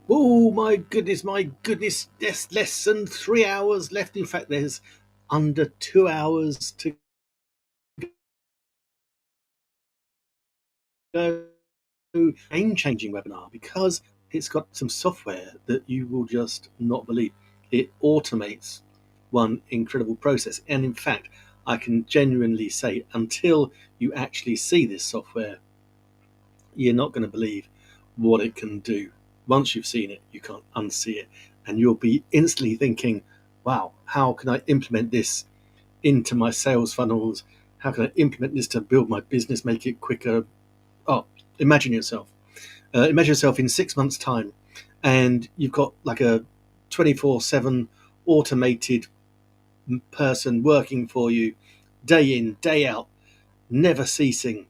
Oh my goodness, my goodness. There's less than 3 hours left. In fact, there's under 2 hours to go. Game changing webinar because it's got some software that you will just not believe. It automates one incredible process. And in fact, I can genuinely say, until you actually see this software, you're not going to believe what it can do. Once you've seen it, you can't unsee it. And you'll be instantly thinking, wow, how can I implement this into my sales funnels? How can I implement this to build my business, make it quicker? Oh, imagine yourself. Imagine yourself in 6 months' time, and you've got like a 24/7 automated person working for you, day in, day out, never ceasing.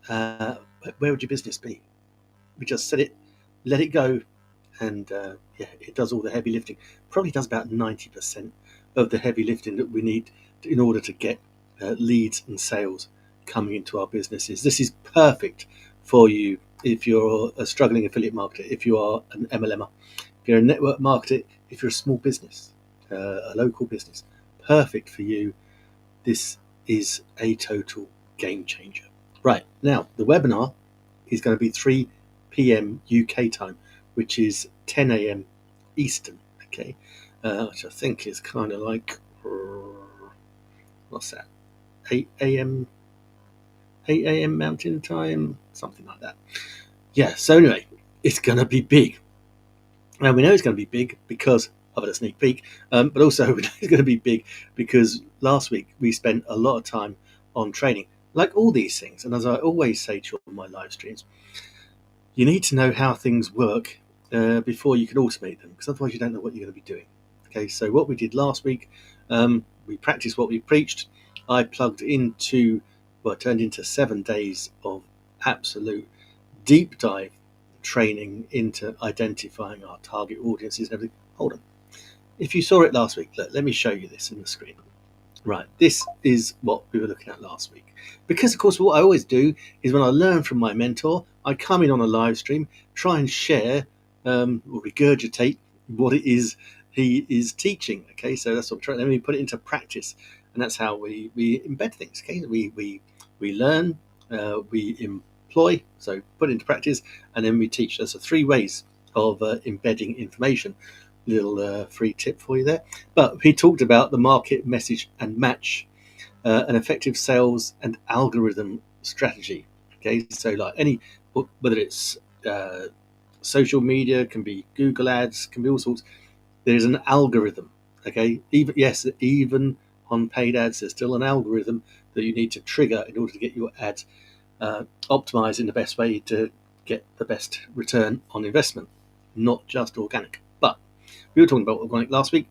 Uh, where would your business be? We just set it, let it go, and yeah, it does all the heavy lifting. Probably does about 90% of the heavy lifting that we need in order to get leads and sales coming into our businesses. This is perfect for you if you're a struggling affiliate marketer, if you are an MLMer, if you're a network marketer, if you're a small business, a local business. Perfect for you. This is a total game changer. Right, now the webinar is going to be 3 p.m. UK time, which is 10 a.m. Eastern. Okay, which I think is kind of like what's that? 8 a.m. 8 a.m. Mountain time, something like that. Yeah. So anyway, it's going to be big. Now we know it's going to be big because I've had a sneak peek, but also we know it's going to be big because last week we spent a lot of time on training, like all these things. And as I always say to all my live streams, you need to know how things work before you can automate them, because otherwise you don't know what you're going to be doing. Okay, so what we did last week, we practiced what we preached. I plugged into, well, it turned into 7 days of absolute deep dive training into identifying our target audiences and everything. Hold on. If you saw it last week, let me show you this in the screen. Right, this is what we were looking at last week. Because, of course, what I always do is when I learn from my mentor, I come in on a live stream, try and share or regurgitate what it is he is teaching. Okay, so that's what I'm trying. Then we put it into practice, and that's how we embed things. Okay, we learn, we employ, so put it into practice, and then we teach. There's 3 ways of embedding information. Little free tip for you there. But he talked about the market message and match, an effective sales and algorithm strategy. Okay, so like any, whether it's social media, can be Google ads, can be all sorts. There's an algorithm. Okay, even yes, even on paid ads, there's still an algorithm that you need to trigger in order to get your ads optimized in the best way to get the best return on investment, not just organic. But we were talking about organic last week.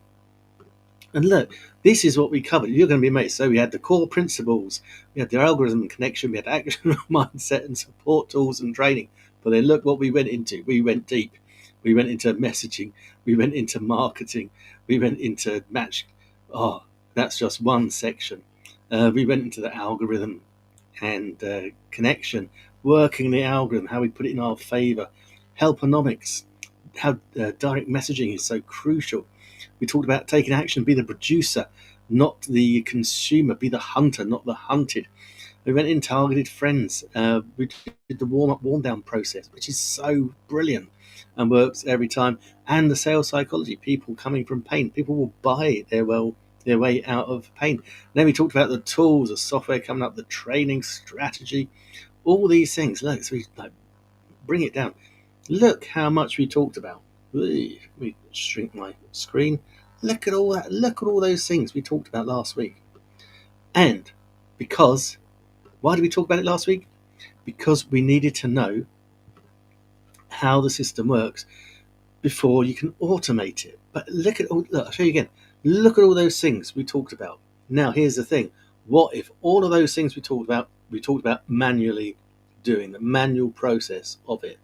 And look, this is what we covered. You're going to be amazed. So we had the core principles, we had the algorithm and connection, we had action, mindset, and support tools and training. But then look what we went into. We went deep. We went into messaging. We went into marketing. We went into match. Oh, that's just one section. We went into the algorithm and connection, working the algorithm, how we put it in our favor, helponomics, how direct messaging is so crucial. We talked about taking action, be the producer, not the consumer, be the hunter, not the hunted. We went in targeted friends. We did the warm up, warm down process, which is so brilliant and works every time. And the sales psychology, people coming from pain, people will buy their way out of pain. And then we talked about the tools, the software coming up, the training strategy, all these things. Look, so we like bring it down. Look how much we talked about. Let me shrink my screen. Look at all that. Look at all those things we talked about last week. And because, why did we talk about it last week? Because we needed to know how the system works before you can automate it. But look at all, look, I'll show you again. Look at all those things we talked about. Now, here's the thing. What if all of those things we talked about manually doing, the manual process of it?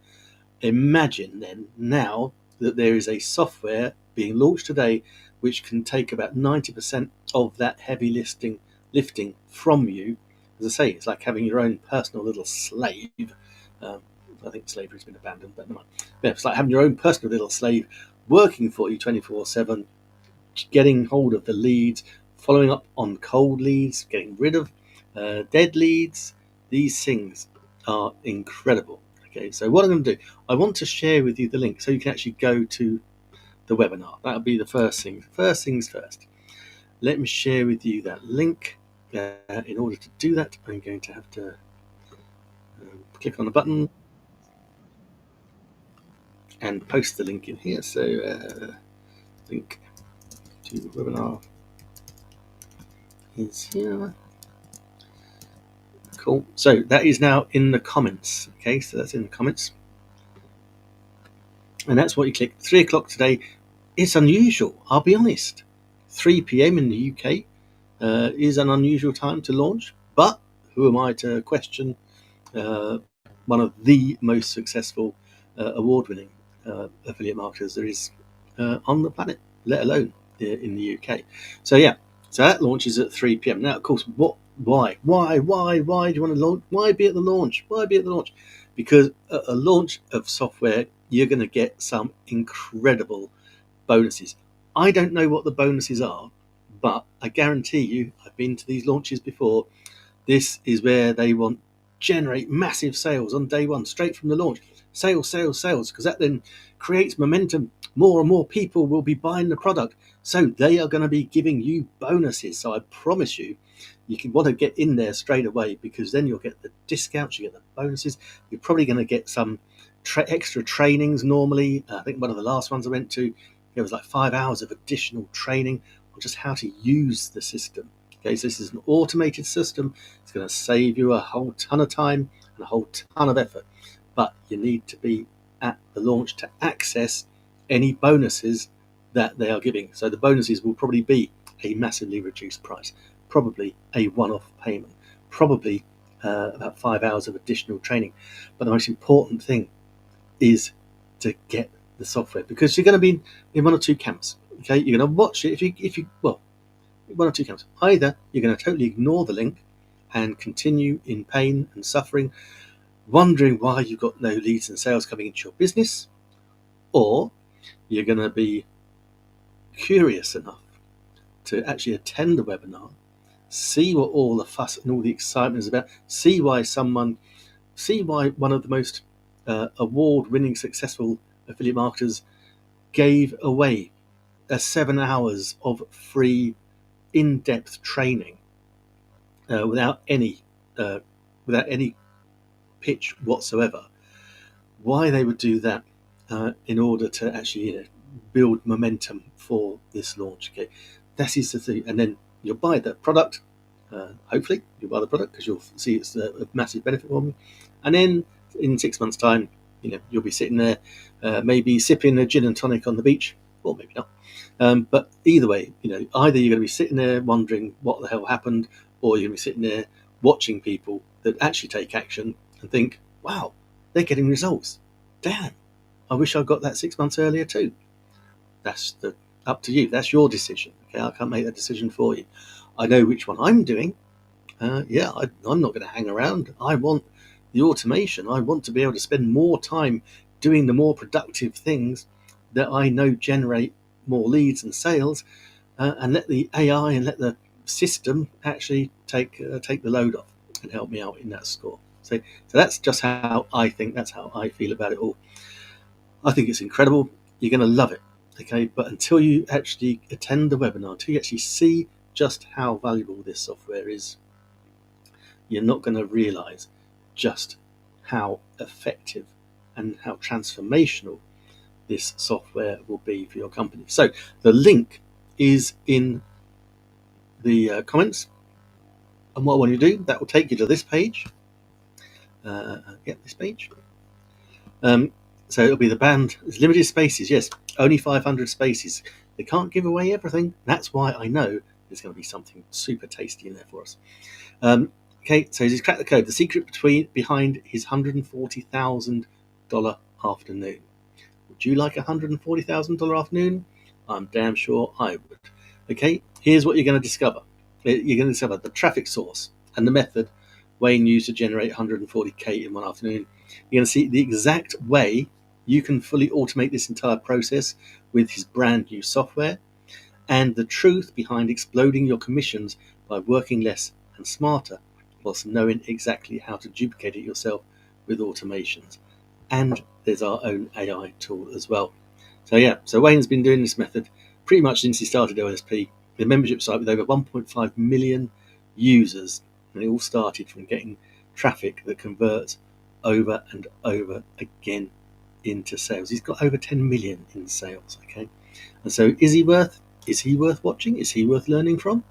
Imagine then now that there is a software being launched today which can take about 90% of that heavy lifting from you. As I say, it's like having your own personal little slave. Um, I think slavery's been abandoned, but never mind. Yeah, it's like having your own personal little slave working for you 24/7, getting hold of the leads, following up on cold leads, getting rid of dead leads. These things are incredible. Okay, so what I'm going to do, I want to share with you the link so you can actually go to the webinar. That'll be the first thing. First things first. Let me share with you that link. In order to do that, I'm going to have to click on the button and post the link in here. So, link to the webinar is here. Cool. So that is now in the comments. Okay, so that's in the comments. And that's what you click. 3 o'clock today. It's unusual, I'll be honest. 3 p.m. in the UK is an unusual time to launch, but who am I to question one of the most successful award-winning affiliate marketers there is on the planet, let alone in the UK. So yeah, so that launches at 3 p.m. Now, of course, why do you want to launch? Why be at the launch? Because at a launch of software, you're going to get some incredible bonuses. I don't know what the bonuses are, but I guarantee you, I've been to these launches before. This is where they want generate massive sales on day one, straight from the launch. Sales, because that then creates momentum. More and more people will be buying the product, so they are going to be giving you bonuses. So I promise you, you can want to get in there straight away, because then you'll get the discounts, you get the bonuses. You're probably going to get some extra trainings normally. I think one of the last ones I went to, it was like 5 hours of additional training on just how to use the system. Okay, so this is an automated system. It's going to save you a whole ton of time and a whole ton of effort. But you need to be at the launch to access any bonuses that they are giving. So the bonuses will probably be a massively reduced price, probably a one-off payment, probably about 5 hours of additional training. But the most important thing is to get the software, because you're going to be in one or two camps. Okay, you're going to watch it if you one or two camps. Either you're going to totally ignore the link and continue in pain and suffering, wondering why you've got no leads and sales coming into your business, or you're going to be curious enough to actually attend the webinar, see what all the fuss and all the excitement is about, see why one of the most award-winning successful affiliate marketers gave away 7 hours of free in-depth training without any pitch whatsoever. Why they would do that in order to actually build momentum for this launch. Okay, that is the thing. And then you'll buy the product. Hopefully, you'll buy the product because you'll see it's a massive benefit for me. And then in 6 months' time, you'll be sitting there, maybe sipping a gin and tonic on the beach, or maybe not. But either way, either you're going to be sitting there wondering what the hell happened, or you're going to be sitting there watching people that actually take action and think, wow, they're getting results. Damn, I wish I got that 6 months earlier too. That's up to you. That's your decision. Okay, I can't make that decision for you. I know which one I'm doing. I'm not going to hang around. I want the automation. I want to be able to spend more time doing the more productive things that I know generate more leads and sales, and let the AI and let the system actually take the load off and help me out in that score. So that's just how I think. That's how I feel about it all. I think it's incredible. You're going to love it. Okay, but until you actually attend the webinar, until you actually see just how valuable this software is, you're not going to realize just how effective and how transformational this software will be for your company. So the link is in the comments, and what I want you to do, that will take you to this page. This page. So it'll be the band. It's limited spaces, yes, only 500 spaces. They can't give away everything. That's why I know there's going to be something super tasty in there for us. Okay, so he's cracked the code. The secret behind his $140,000 afternoon. Would you like a $140,000 afternoon? I'm damn sure I would. Okay, here's what you're going to discover. You're going to discover the traffic source and the method Wayne used to generate 140k in one afternoon. You're going to see the exact way you can fully automate this entire process with his brand new software, and the truth behind exploding your commissions by working less and smarter, whilst knowing exactly how to duplicate it yourself with automations. And there's our own AI tool as well. So Wayne's been doing this method pretty much since he started OSP, the membership site with over 1.5 million users, and it all started from getting traffic that converts over and over again into sales. He's got over 10 million in sales. Okay, and so is he worth watching? Is he worth learning from?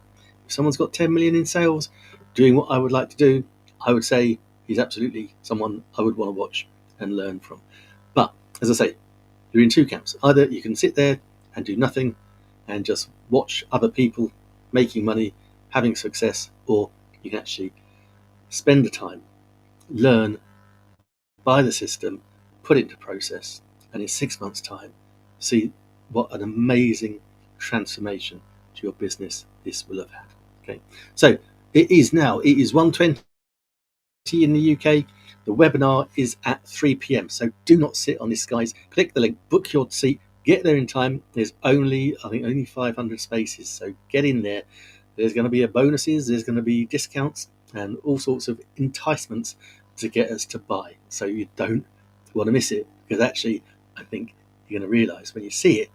If someone's got 10 million in sales doing what I would like to do, I would say he's absolutely someone I would want to watch and learn from. But as I say, you're in two camps. Either you can sit there and do nothing and just watch other people making money, having success, or you can actually spend the time, learn, buy the system, put it into process, and in 6 months' time, see what an amazing transformation to your business this will have had. Okay, so it is 1:20 in the UK. The webinar is at 3 p.m. So do not sit on this, guys. Click the link, book your seat, get there in time. There's only 500 spaces, so get in there. There's going to be bonuses, there's going to be discounts, and all sorts of enticements to get us to buy. So you don't want to miss it, because actually, I think you're going to realise when you see it,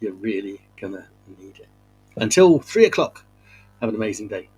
you're really going to need it. Until 3 o'clock, have an amazing day.